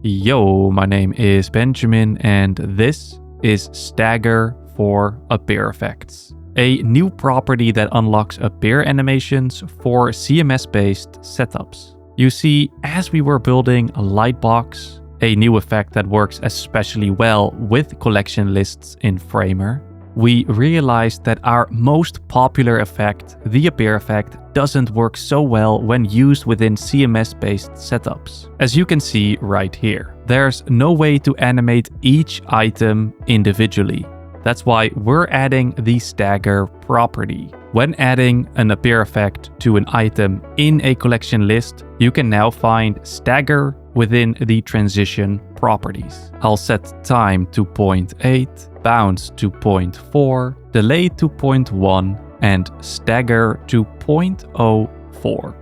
Yo, my name is Benjamin and this is Stagger for appear effects, a new property that unlocks appear animations for CMS-based setups. You see, as we were building a lightbox, a new effect that works especially well with collection lists in Framer, we realized that our most popular effect, the appear effect, doesn't work so well when used within CMS-based setups. As you can see right here, there's no way to animate each item individually. That's why we're adding the Stagger property. When adding an appear effect to an item in a collection list, you can now find Stagger within the transition properties. I'll set time to 0.8, bounce to 0.4, delay to 0.1, and stagger to 0.04.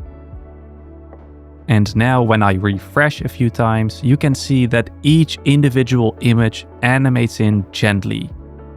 And now when I refresh a few times, you can see that each individual image animates in gently,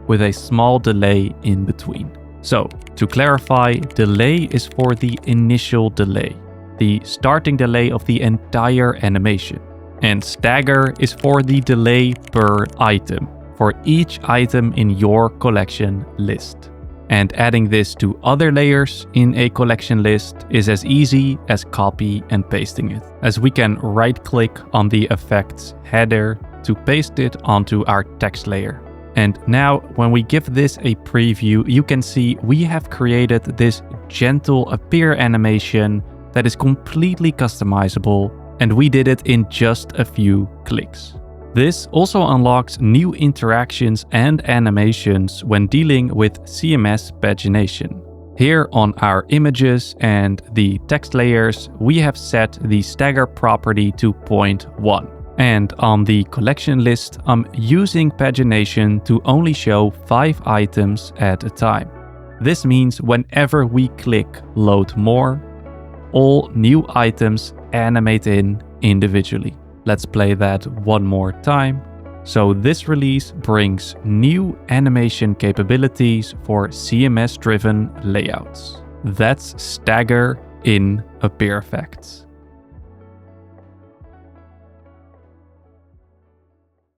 with a small delay in between. So, to clarify, delay is for the initial delay, the starting delay of the entire animation. And stagger is for the delay per item, for each item in your collection list. And adding this to other layers in a collection list is as easy as copy and pasting it, as we can right-click on the effects header to paste it onto our text layer. And now, when we give this a preview, you can see we have created this gentle appear animation that is completely customizable, and we did it in just a few clicks. This also unlocks new interactions and animations when dealing with CMS pagination. Here on our images and the text layers, we have set the stagger property to 0.1. And on the collection list, I'm using pagination to only show 5 items at a time. This means whenever we click load more, all new items animate in individually. Let's play that one more time. So this release brings new animation capabilities for CMS-driven layouts. That's Stagger in appear effects.